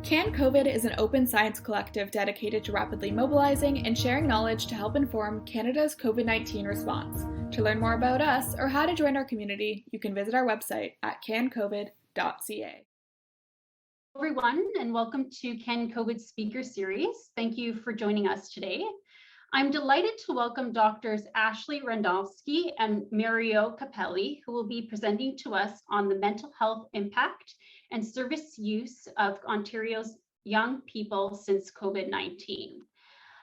Can COVID is an open science collective dedicated to rapidly mobilizing and sharing knowledge to help inform Canada's COVID-19 response. To learn more about us or how to join our community, you can visit our website at cancovid.ca. Hello everyone, and welcome to Can COVID Speaker Series. Thank you for joining us today. I'm delighted to welcome Doctors Ashley Randolski and Mario Capelli, who will be presenting to us on the mental health impact and service use of Ontario's young people since COVID-19.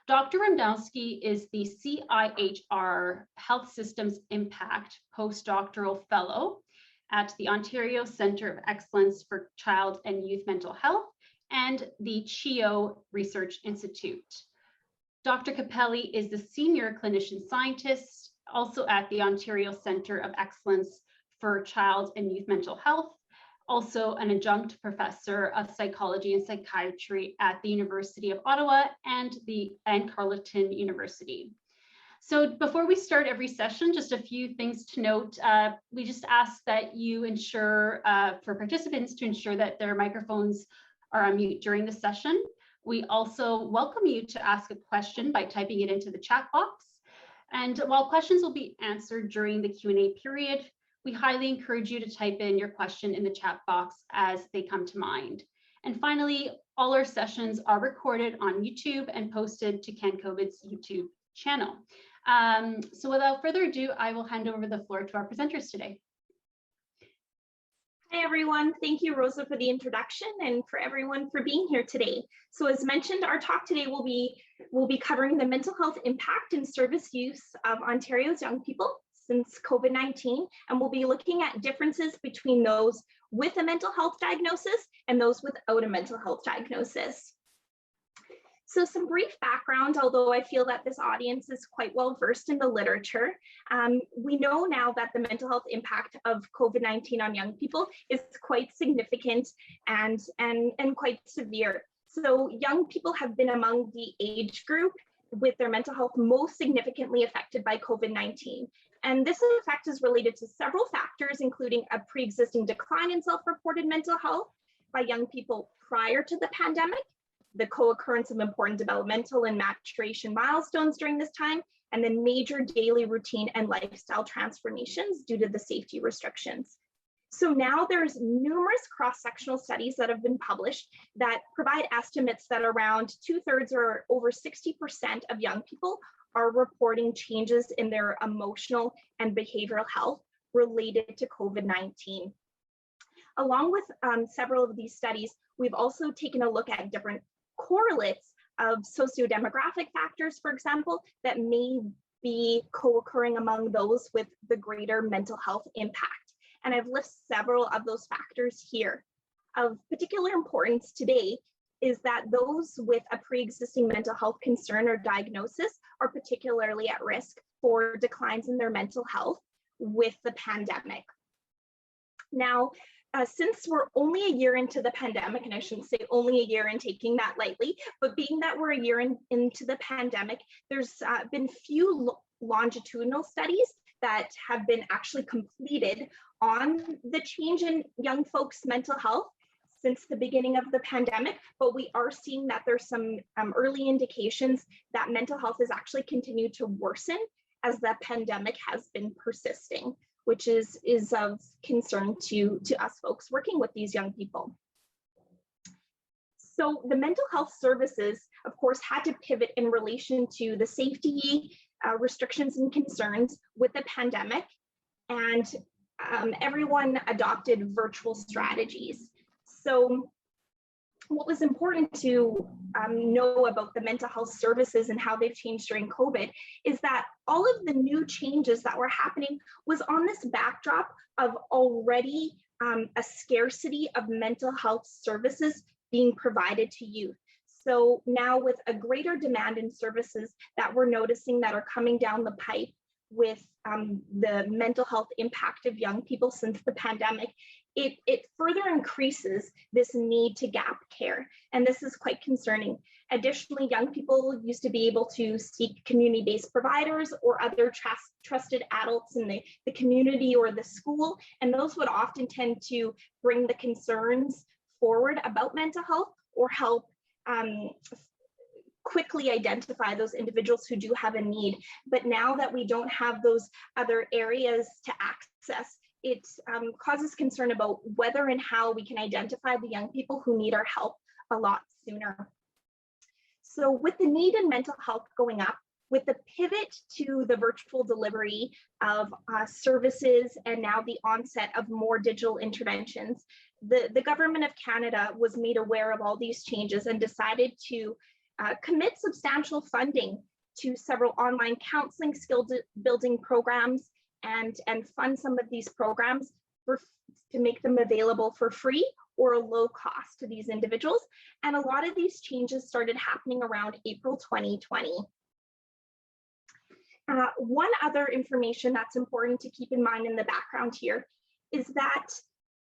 Dr. Randolski is the CIHR Health Systems Impact Postdoctoral Fellow at the Ontario Centre of Excellence for Child and Youth Mental Health and the CHEO Research Institute. Dr. Capelli is the Senior Clinician Scientist, also at the Ontario Centre of Excellence for Child and Youth Mental Health, also an adjunct professor of psychology and psychiatry at the University of Ottawa and Carleton University. So before we start every session, just a few things to note. We just ask that you ensure, for participants, to ensure that their microphones are on mute during the session. We also welcome you to ask a question by typing it into the chat box. And while questions will be answered during the Q&A period, we highly encourage you to type in your question in the chat box as they come to mind. And finally, all our sessions are recorded on YouTube and posted to Can COVID's YouTube channel. So without further ado, I will hand over the floor to our presenters today. Hi everyone, thank you Rosa for the introduction and for everyone for being here today. So as mentioned, our talk today will be covering the mental health impact and service use of Ontario's young people since COVID-19, and we'll be looking at differences between those with a mental health diagnosis and those without a mental health diagnosis. So some brief background, although I feel that this audience is quite well versed in the literature. We know now that the mental health impact of COVID-19 on young people is quite significant and quite severe. So young people have been among the age group with their mental health most significantly affected by COVID-19. And this effect is related to several factors, including a pre-existing decline in self-reported mental health by young people prior to the pandemic, the co-occurrence of important developmental and maturation milestones during this time, and then major daily routine and lifestyle transformations due to the safety restrictions. So now there's numerous cross-sectional studies that have been published that provide estimates that around 2/3 or over 60% of young people are reporting changes in their emotional and behavioral health related to COVID-19. Along with several of these studies, we've also taken a look at different correlates of socio-demographic factors, for example, that may be co-occurring among those with the greater mental health impact. And I've listed several of those factors here. Of particular importance today is that those with a pre-existing mental health concern or diagnosis are particularly at risk for declines in their mental health with the pandemic. Now, since we're only a year into the pandemic, and I shouldn't say only a year and taking that lightly, but being that we're a year into the pandemic, there's been few longitudinal studies that have been actually completed on the change in young folks' mental health since the beginning of the pandemic, but we are seeing that there's some early indications that mental health has actually continued to worsen as the pandemic has been persisting, which is of concern to us folks working with these young people. So the mental health services, of course, had to pivot in relation to the safety restrictions and concerns with the pandemic, and everyone adopted virtual strategies. So what was important to know about the mental health services and how they've changed during COVID is that all of the new changes that were happening was on this backdrop of already a scarcity of mental health services being provided to youth. So now with a greater demand in services that we're noticing that are coming down the pipe with the mental health impact of young people since the pandemic, it further increases this need to gap care. And this is quite concerning. Additionally, young people used to be able to seek community-based providers or other trusted adults in the community or the school, and those would often tend to bring the concerns forward about mental health or help quickly identify those individuals who do have a need. But now that we don't have those other areas to access, it causes concern about whether and how we can identify the young people who need our help a lot sooner. So with the need in mental health going up, with the pivot to the virtual delivery of services and now the onset of more digital interventions, the Government of Canada was made aware of all these changes and decided to commit substantial funding to several online counseling skill building programs and fund some of these programs to make them available for free or a low cost to these individuals. And a lot of these changes started happening around April 2020. One other information that's important to keep in mind in the background here is that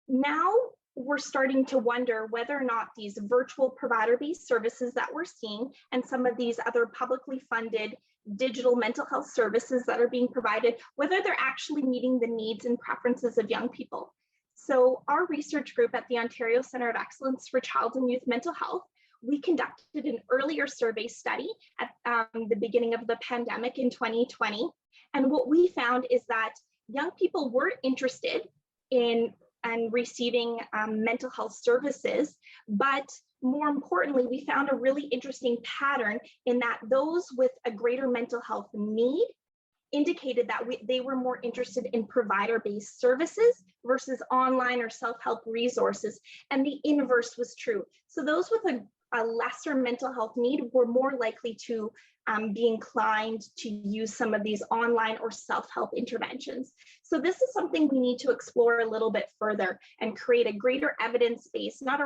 now we're starting to wonder whether or not these virtual provider-based services that we're seeing and some of these other publicly funded digital mental health services that are being provided, whether they're actually meeting the needs and preferences of young people. So our research group at the Ontario Centre of Excellence for Child and Youth Mental Health, we conducted an earlier survey study at the beginning of the pandemic in 2020. And what we found is that young people were interested in receiving mental health services, but more importantly, we found a really interesting pattern in that those with a greater mental health need indicated that they were more interested in provider-based services versus online or self-help resources, and the inverse was true. So those with a lesser mental health need were more likely to be inclined to use some of these online or self-help interventions. So this is something we need to explore a little bit further and create a greater evidence base, not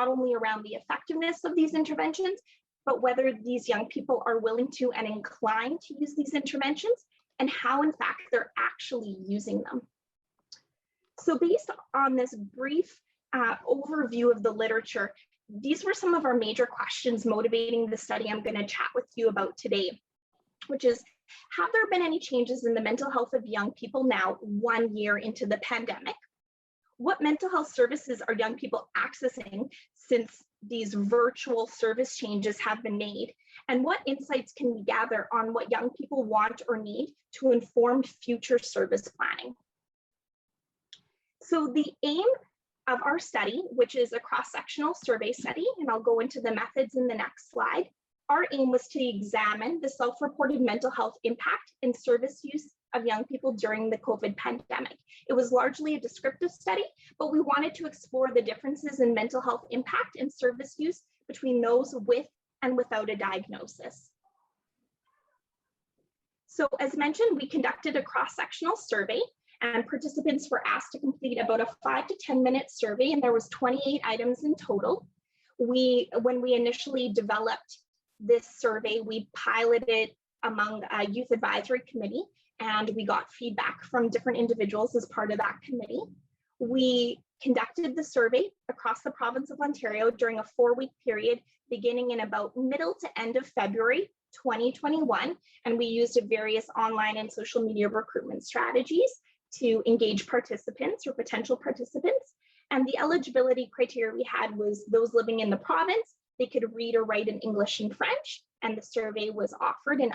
only around the effectiveness of these interventions, but whether these young people are willing to and inclined to use these interventions and how in fact they're actually using them. So based on this brief overview of the literature, these were some of our major questions motivating the study I'm going to chat with you about today, which is, have there been any changes in the mental health of young people now 1 year into the pandemic? What mental health services are young people accessing since these virtual service changes have been made? And what insights can we gather on what young people want or need to inform future service planning? So the aim of our study, which is a cross-sectional survey study, and I'll go into the methods in the next slide, our aim was to examine the self-reported mental health impact and service use of young people during the COVID pandemic. It was largely a descriptive study, but we wanted to explore the differences in mental health impact and service use between those with and without a diagnosis. So as mentioned, we conducted a cross-sectional survey, and participants were asked to complete about a 5 to 10 minute survey, and there was 28 items in total. When we initially developed this survey, we piloted it among a youth advisory committee, and we got feedback from different individuals as part of that committee. We conducted the survey across the province of Ontario during a 4-week period, beginning in about middle to end of February 2021, and we used various online and social media recruitment strategies to engage participants or potential participants. And the eligibility criteria we had was those living in the province, they could read or write in English and French, and the survey was offered in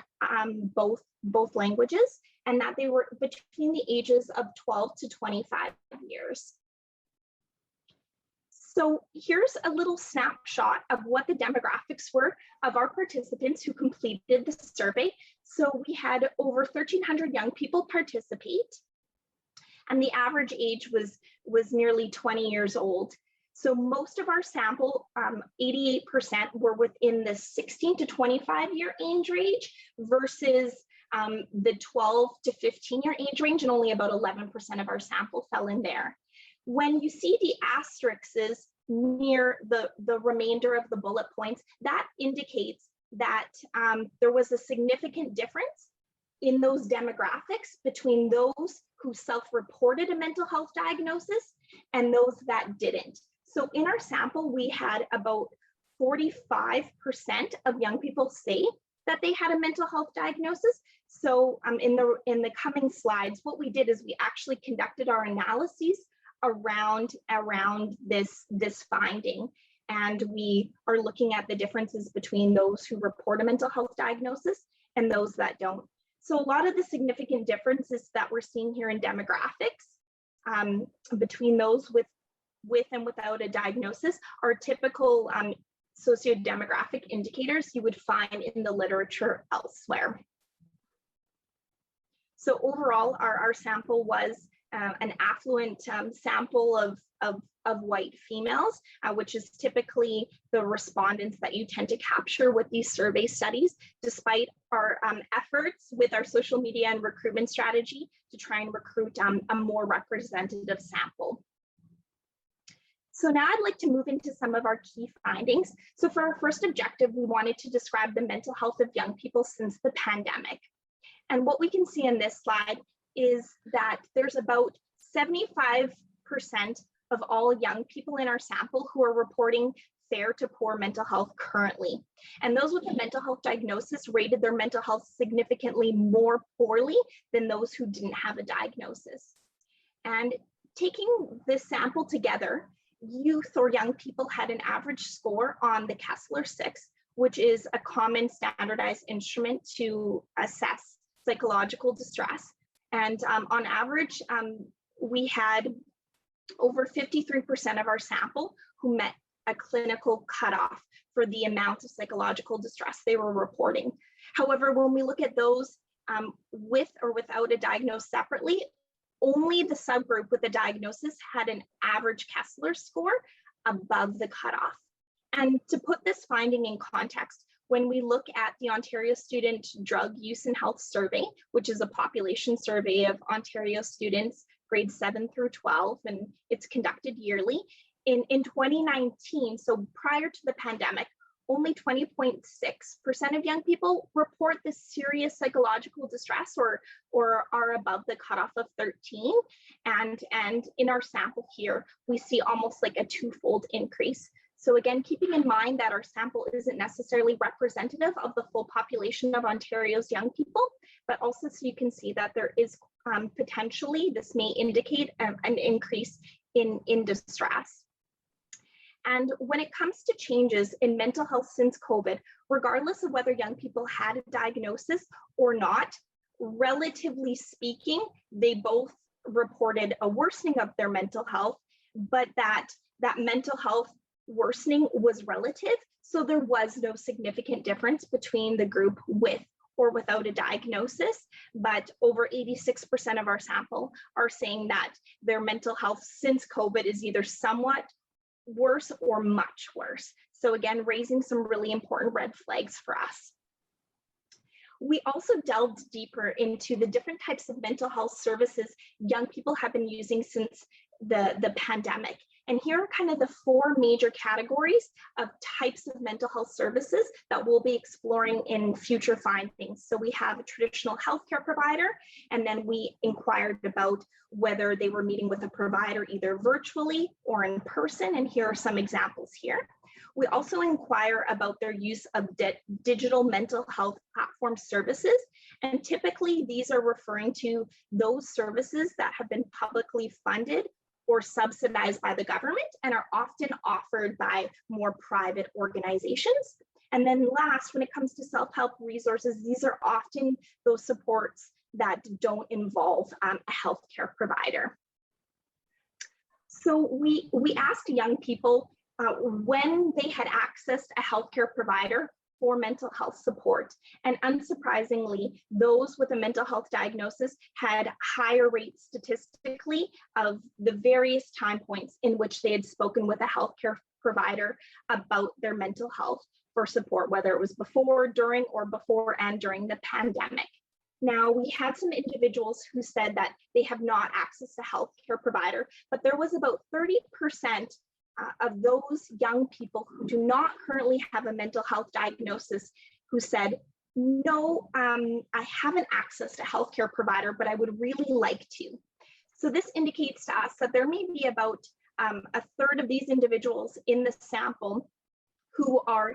both languages, and that they were between the ages of 12 to 25 years. So here's a little snapshot of what the demographics were of our participants who completed the survey. So we had over 1,300 young people participate, and the average age was nearly 20 years old. So most of our sample, 88% were within the 16 to 25 year age range versus the 12 to 15 year age range, and only about 11% of our sample fell in there. When you see the asterisks near the remainder of the bullet points, that indicates that there was a significant difference in those demographics between those who self-reported a mental health diagnosis and those that didn't. So in our sample, we had about 45% of young people say that they had a mental health diagnosis. So in the coming slides, what we did is we actually conducted our analyses around this finding. and we are looking at the differences between those who report a mental health diagnosis and those that don't. So a lot of the significant differences that we're seeing here in demographics between those with and without a diagnosis are typical sociodemographic indicators you would find in the literature elsewhere. So overall, our sample was an affluent sample of white females, which is typically the respondents that you tend to capture with these survey studies, despite our efforts with our social media and recruitment strategy to try and recruit a more representative sample. So now I'd like to move into some of our key findings. So for our first objective, we wanted to describe the mental health of young people since the pandemic. And what we can see in this slide is that there's about 75% of all young people in our sample who are reporting fair to poor mental health currently. And those with a mental health diagnosis rated their mental health significantly more poorly than those who didn't have a diagnosis. And taking this sample together, youth or young people had an average score on the Kessler-6, which is a common standardized instrument to assess psychological distress. And on average, we had over 53% of our sample who met a clinical cutoff for the amount of psychological distress they were reporting. However, when we look at those with or without a diagnosis separately, only the subgroup with a diagnosis had an average Kessler score above the cutoff. And to put this finding in context, when we look at the Ontario Student Drug Use and Health Survey, which is a population survey of Ontario students grades 7 through 12, and it's conducted yearly, in 2019, so prior to the pandemic, only 20.6% of young people report this serious psychological distress or are above the cutoff of 13. And in our sample here, we see almost like a twofold increase. So again, keeping in mind that our sample isn't necessarily representative of the full population of Ontario's young people, but also so you can see that there is potentially, this may indicate an increase in distress. And when it comes to changes in mental health since COVID, regardless of whether young people had a diagnosis or not, relatively speaking, they both reported a worsening of their mental health, but that mental health worsening was relative. So there was no significant difference between the group with or without a diagnosis, but over 86% of our sample are saying that their mental health since COVID is either somewhat worse or much worse. So again, raising some really important red flags for us. We also delved deeper into the different types of mental health services young people have been using since the pandemic. And here are kind of the four major categories of types of mental health services that we'll be exploring in future findings. So we have a traditional healthcare provider, and then we inquired about whether they were meeting with a provider either virtually or in person, and here are some examples here. We also inquire about their use of digital mental health platform services, and typically these are referring to those services that have been publicly funded or subsidized by the government and are often offered by more private organizations. And then last, when it comes to self-help resources, these are often those supports that don't involve a healthcare provider. So we asked young people when they had accessed a healthcare provider for mental health support. And unsurprisingly, those with a mental health diagnosis had higher rates statistically of the various time points in which they had spoken with a healthcare provider about their mental health for support, whether it was before, during, or before and during the pandemic. Now, we had some individuals who said that they have not accessed a healthcare provider, but there was about 30% of those young people who do not currently have a mental health diagnosis who said, no, I haven't accessed a healthcare provider, but I would really like to. So this indicates to us that there may be about a third of these individuals in the sample who are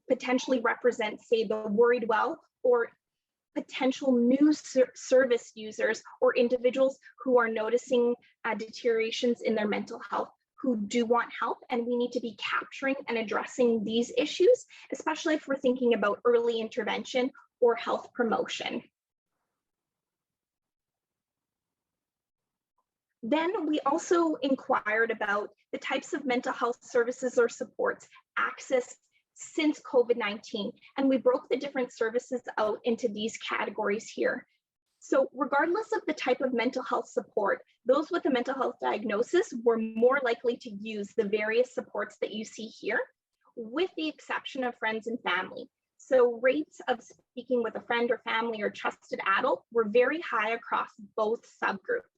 potentially represent, say, the worried well or potential new service users or individuals who are noticing deteriorations in their mental health, who do want help, and we need to be capturing and addressing these issues, especially if we're thinking about early intervention or health promotion. Then we also inquired about the types of mental health services or supports accessed since COVID-19, and we broke the different services out into these categories here. So regardless of the type of mental health support, those with a mental health diagnosis were more likely to use the various supports that you see here, with the exception of friends and family. So rates of speaking with a friend or family or trusted adult were very high across both subgroups.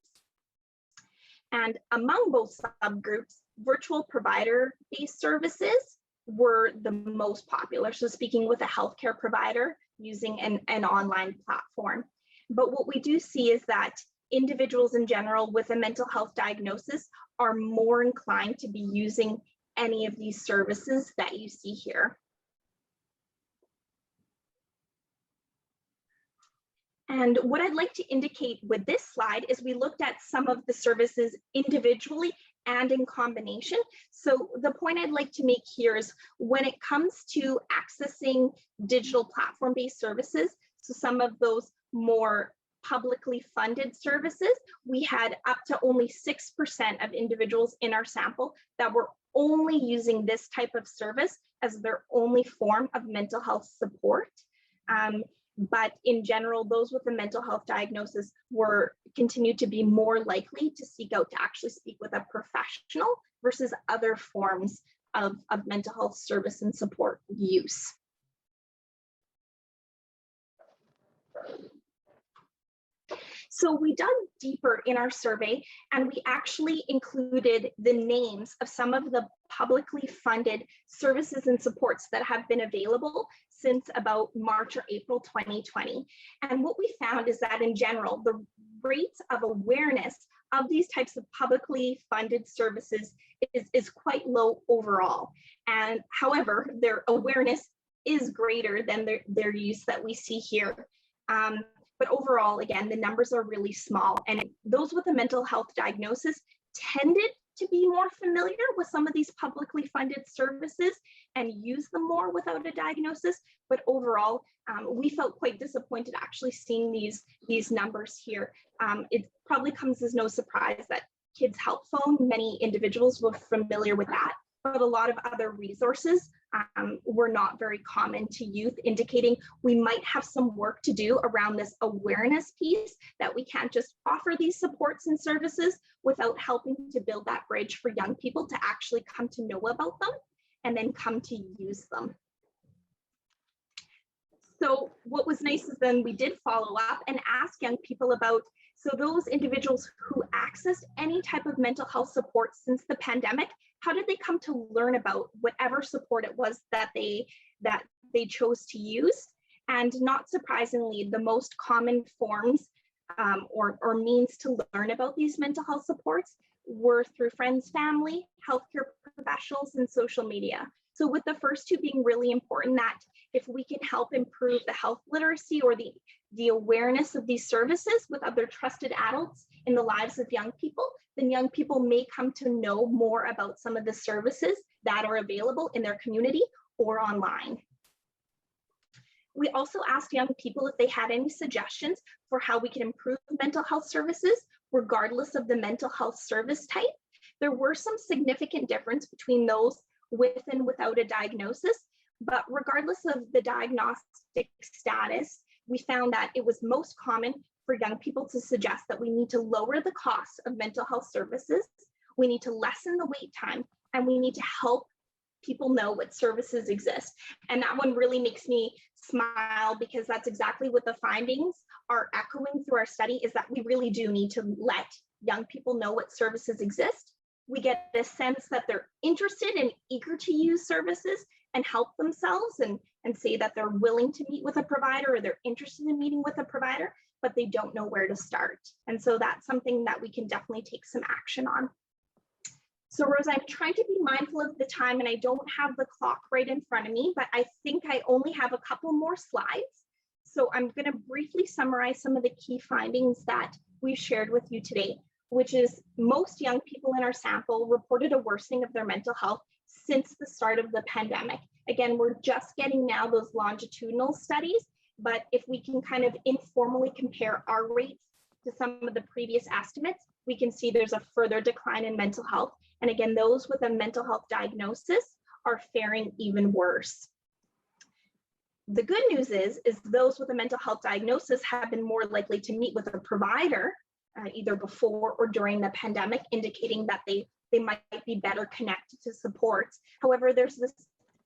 And among both subgroups, virtual provider-based services were the most popular. So speaking with a healthcare provider using an online platform. But what we do see is that individuals in general with a mental health diagnosis are more inclined to be using any of these services that you see here. And what I'd like to indicate with this slide is we looked at some of the services individually and in combination. So the point I'd like to make here is when it comes to accessing digital platform-based services, so some of those more publicly funded services, we had up to only 6% of individuals in our sample that were only using this type of service as their only form of mental health support. But in general, those with a mental health diagnosis continued to be more likely to seek out to actually speak with a professional versus other forms of mental health service and support use. So we dug deeper in our survey, and we actually included the names of some of the publicly funded services and supports that have been available since about March or April 2020. And what we found is that in general, the rates of awareness of these types of publicly funded services is quite low overall. And however, their awareness is greater than their use that we see here. But overall, again, the numbers are really small, and those with a mental health diagnosis tended to be more familiar with some of these publicly funded services and use them more without a diagnosis. But overall, we felt quite disappointed actually seeing these numbers here. It probably comes as no surprise that Kids Help Phone, many individuals were familiar with that, but a lot of other resources were not very common to youth, indicating we might have some work to do around this awareness piece, that we can't just offer these supports and services without helping to build that bridge for young people to actually come to know about them and then come to use them. So what was nice is then we did follow up and ask young people about, so those individuals who accessed any type of mental health support since the pandemic, how did they come to learn about whatever support it was that they chose to use? And not surprisingly, the most common forms or means to learn about these mental health supports were through friends, family, healthcare professionals, and social media. So with the first two being really important, that if we can help improve the health literacy or the awareness of these services with other trusted adults in the lives of young people, then young people may come to know more about some of the services that are available in their community or online. We also asked young people if they had any suggestions for how we can improve mental health services, regardless of the mental health service type. There were some significant difference between those with and without a diagnosis, but regardless of the diagnostic status, we found that it was most common for young people to suggest that we need to lower the cost of mental health services, we need to lessen the wait time, and we need to help people know what services exist. And that one really makes me smile, because that's exactly what the findings are echoing through our study, is that we really do need to let young people know what services exist. We get this sense that they're interested and eager to use services and help themselves and say that they're willing to meet with a provider or they're interested in meeting with a provider, but they don't know where to start. And so that's something that we can definitely take some action on. So Rose, I'm trying to be mindful of the time, and I don't have the clock right in front of me, but I think I only have a couple more slides. So I'm going to briefly summarize some of the key findings that we've shared with you today. which is most young people in our sample reported a worsening of their mental health since the start of the pandemic. Again, we're just getting now those longitudinal studies, but if we can kind of informally compare our rates to some of the previous estimates, we can see there's a further decline in mental health. And again, those with a mental health diagnosis are faring even worse. The good news is those with a mental health diagnosis have been more likely to meet with a provider either before or during the pandemic, indicating that they might be better connected to supports. However, there's this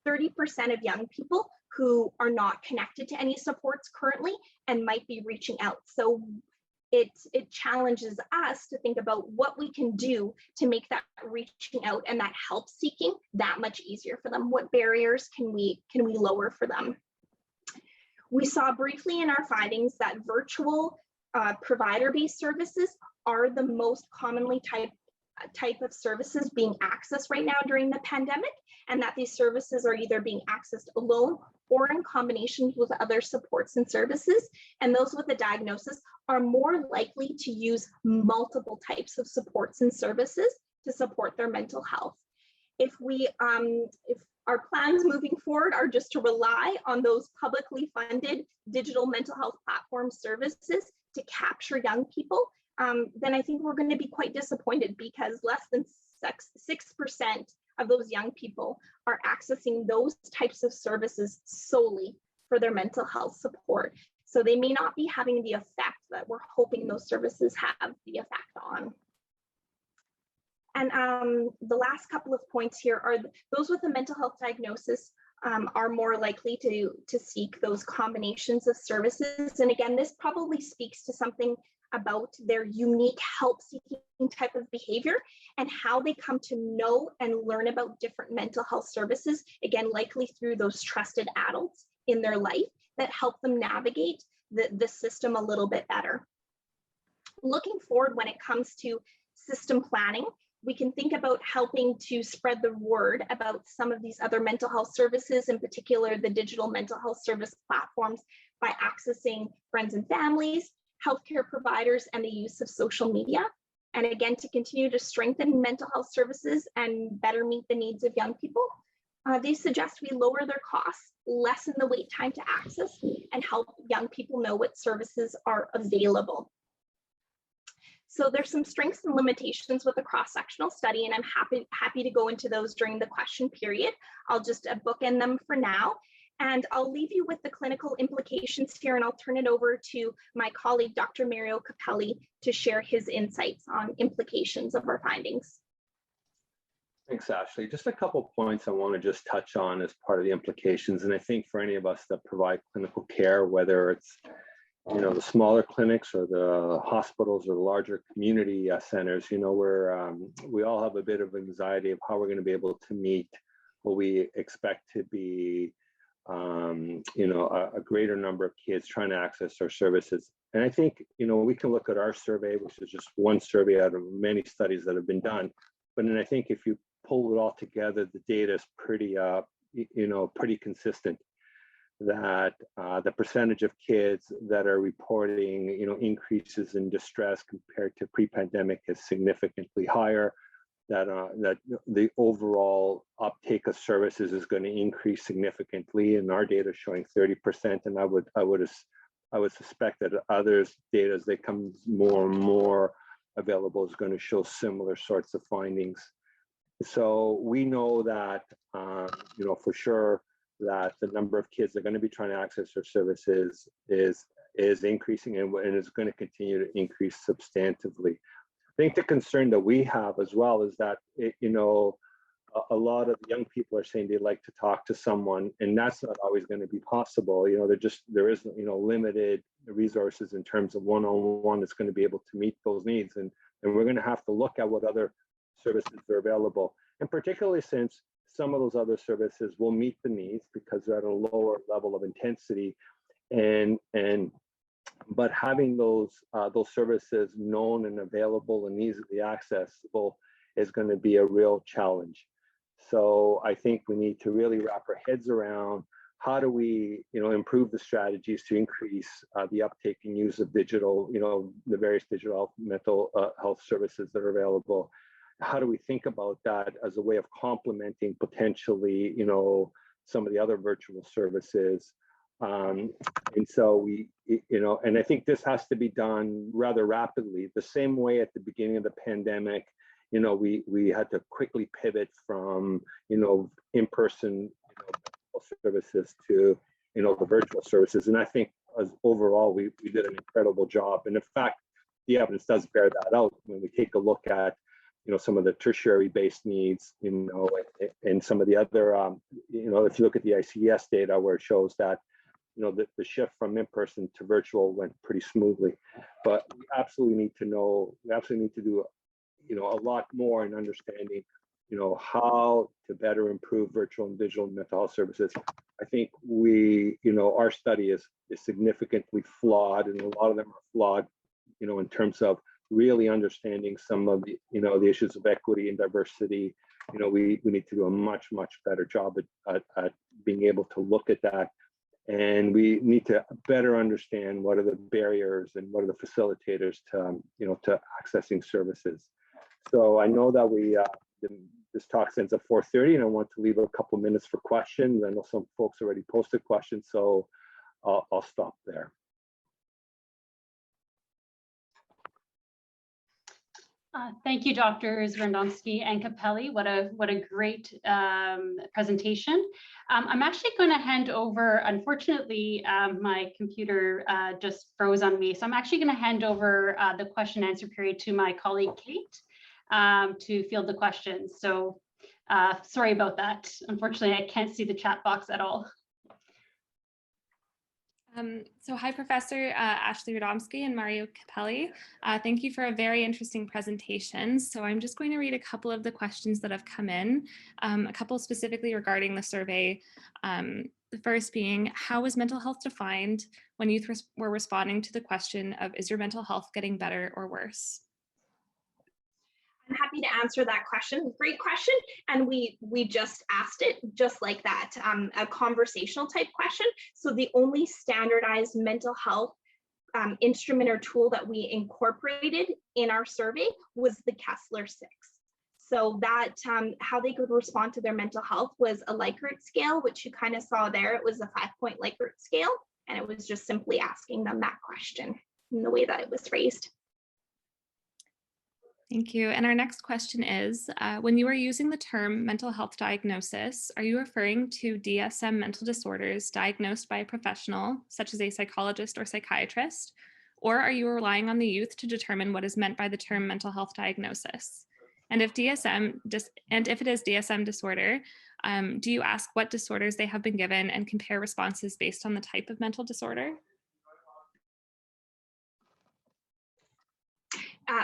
30% of young people who are not connected to any supports currently and might be reaching out. So it challenges us to think about what we can do to make that reaching out and that help seeking that much easier for them. What barriers can we lower for them? We saw briefly in our findings that virtual provider-based services are the most commonly type of services being accessed right now during the pandemic, and that these services are either being accessed alone or in combination with other supports and services. And those with a diagnosis are more likely to use multiple types of supports and services to support their mental health. If our plans moving forward are just to rely on those publicly funded digital mental health platform services to capture young people, then I think we're going to be quite disappointed, because less than 6% of those young people are accessing those types of services solely for their mental health support. So they may not be having the effect that we're hoping those services have the effect on. And the last couple of points here are those with a mental health diagnosis are more likely to seek those combinations of services. And again, this probably speaks to something about their unique help-seeking type of behavior and how they come to know and learn about different mental health services, again, likely through those trusted adults in their life that help them navigate the system a little bit better. Looking forward, when it comes to system planning, we can think about helping to spread the word about some of these other mental health services, in particular the digital mental health service platforms, by accessing friends and families, healthcare providers, and the use of social media. And again, to continue to strengthen mental health services and better meet the needs of young people. They suggest we lower their costs, lessen the wait time to access, and help young people know what services are available. So there's some strengths and limitations with a cross-sectional study, and I'm happy to go into those during the question period. I'll just bookend them for now. And I'll leave you with the clinical implications here, and I'll turn it over to my colleague, Dr. Mario Capelli, to share his insights on implications of our findings. Thanks, Ashley. Just a couple of points I want to just touch on as part of the implications. And I think for any of us that provide clinical care, whether it's the smaller clinics or the hospitals or the larger community centers, we all have a bit of anxiety of how we're going to be able to meet what we expect to be a greater number of kids trying to access our services. And I think, we can look at our survey, which is just one survey out of many studies that have been done. But then I think if you pull it all together, the data is pretty consistent, that the percentage of kids that are reporting, increases in distress compared to pre-pandemic is significantly higher. That the overall uptake of services is going to increase significantly, and our data is showing 30%. And I would suspect that others' data, as they come more and more available, is going to show similar sorts of findings. So we know that for sure that the number of kids that are going to be trying to access our services is increasing, and is going to continue to increase substantively. I think the concern that we have as well is that, a lot of young people are saying they'd like to talk to someone, and that's not always going to be possible. There is, limited resources in terms of one-on-one that's going to be able to meet those needs. And we're going to have to look at what other services are available. And particularly since some of those other services will meet the needs because they're at a lower level of intensity, but having those services known and available and easily accessible is going to be a real challenge. So I think we need to really wrap our heads around how do we, improve the strategies to increase the uptake and use of digital, the various digital mental health services that are available? How do we think about that as a way of complementing potentially, some of the other virtual services? And so we, and I think this has to be done rather rapidly. The same way at the beginning of the pandemic, we had to quickly pivot from, in-person services to, the virtual services. And I think as overall, we did an incredible job. And in fact, the evidence does bear that out when we take a look at, some of the tertiary based needs, and some of the other, if you look at the ICES data where it shows that, the shift from in-person to virtual went pretty smoothly. But we absolutely need to do, a lot more in understanding, how to better improve virtual and digital mental health services. I think our study is significantly flawed, and a lot of them are flawed, in terms of really understanding some of the, the issues of equity and diversity. We need to do a much better job at being able to look at that. And we need to better understand what are the barriers and what are the facilitators to, to accessing services. So I know that this talk ends at 4:30, and I want to leave a couple minutes for questions. I know some folks already posted questions, so I'll stop there. Thank you, Drs. Randomski and Capelli. What a great presentation. I'm actually going to hand over, unfortunately, my computer just froze on me. So I'm actually going to hand over the question and answer period to my colleague, Kate, to field the questions. So sorry about that. Unfortunately, I can't see the chat box at all. So hi, Professor Ashley Radomski and Mario Capelli. Thank you for a very interesting presentation. So I'm just going to read a couple of the questions that have come in, a couple specifically regarding the survey. The first being, how was mental health defined when youth were responding to the question of, is your mental health getting better or worse? I'm happy to answer that question. Great question. And we just asked it just like that, a conversational type question. So the only standardized mental health instrument or tool that we incorporated in our survey was the Kessler-6. So that how they could respond to their mental health was a Likert scale, which you kind of saw there. It was a 5-point Likert scale, and it was just simply asking them that question in the way that it was phrased. Thank you. And our next question is, when you are using the term mental health diagnosis, are you referring to DSM mental disorders diagnosed by a professional, such as a psychologist or psychiatrist, or are you relying on the youth to determine what is meant by the term mental health diagnosis? And if it is DSM disorder, do you ask what disorders they have been given and compare responses based on the type of mental disorder?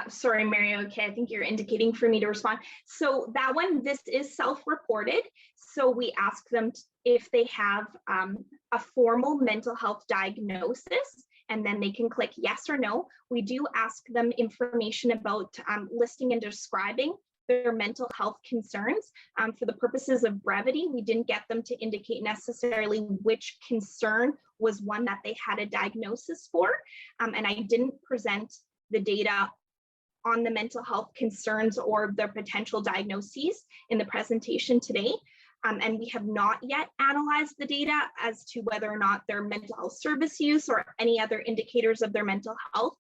Sorry, Mario, okay, I think you're indicating for me to respond. So that one, this is self-reported. So we ask them if they have a formal mental health diagnosis, and then they can click yes or no. We do ask them information about listing and describing their mental health concerns. For the purposes of brevity, we didn't get them to indicate necessarily which concern was one that they had a diagnosis for. And I didn't present the data on the mental health concerns or their potential diagnoses in the presentation today. And we have not yet analyzed the data as to whether or not their mental health service use or any other indicators of their mental health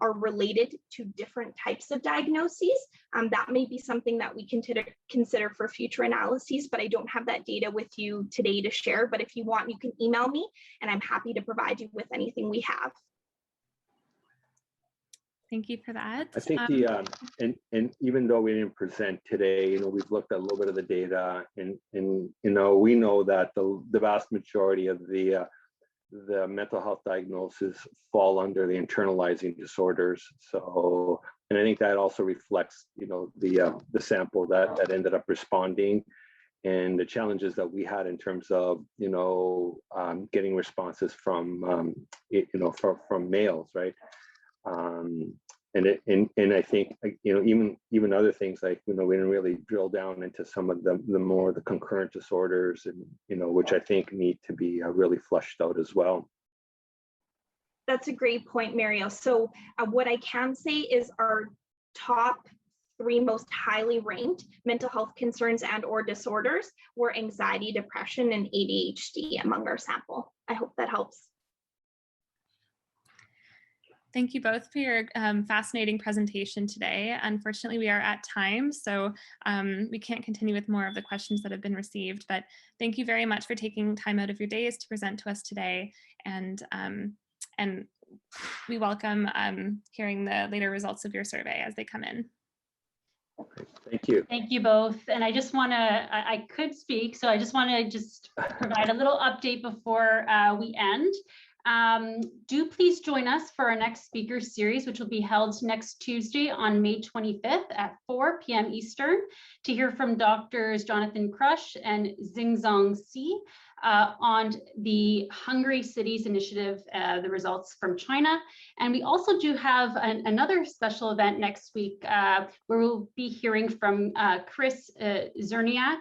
are related to different types of diagnoses. That may be something that we consider for future analyses, but I don't have that data with you today to share. But if you want, you can email me and I'm happy to provide you with anything we have. Thank you for that. I think and even though we didn't present today, we've looked at a little bit of the data, and we know that the vast majority of the mental health diagnoses fall under the internalizing disorders. So, and I think that also reflects, the sample that ended up responding, and the challenges that we had in terms of, getting responses from, from males, right? And I think, you know, even other things like, you know, we didn't really drill down into some of the more the concurrent disorders, and, you know, which I think need to be really flushed out as well. That's a great point, Mario. So what I can say is our top 3 most highly ranked mental health concerns and or disorders were anxiety, depression, and ADHD among our sample. I hope that helps. Thank you both for your fascinating presentation today. Unfortunately, we are at time, so we can't continue with more of the questions that have been received, but thank you very much for taking time out of your days to present to us today. And we welcome hearing the later results of your survey as they come in. Thank you. Thank you both. And I just want to, I could speak, so I just want to just provide a little update before we end. Do please join us for our next speaker series, which will be held next Tuesday on May 25th at 4 p.m. Eastern, to hear from Doctors Jonathan Crush and Xingzong Si on the Hungry Cities Initiative, the results from China. And we also do have another special event next week where we'll be hearing from Chris Zerniak,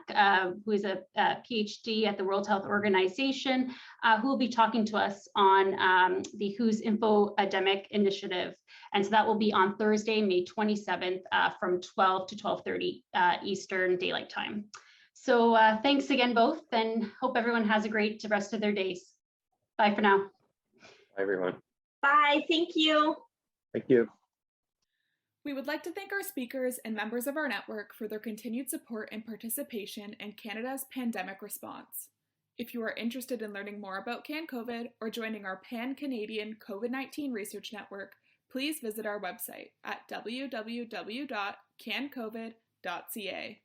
who is a PhD at the World Health Organization, who will be talking to us on the WHO's Infodemic Initiative. And so that will be on Thursday, May 27th from 12 to 12:30 Eastern Daylight Time. So thanks again both, and hope everyone has a great rest of their days. Bye for now. Bye, everyone. Bye, thank you. Thank you. We would like to thank our speakers and members of our network for their continued support and participation in Canada's pandemic response. If you are interested in learning more about CanCOVID or joining our Pan-Canadian COVID-19 Research Network, please visit our website at www.cancovid.ca.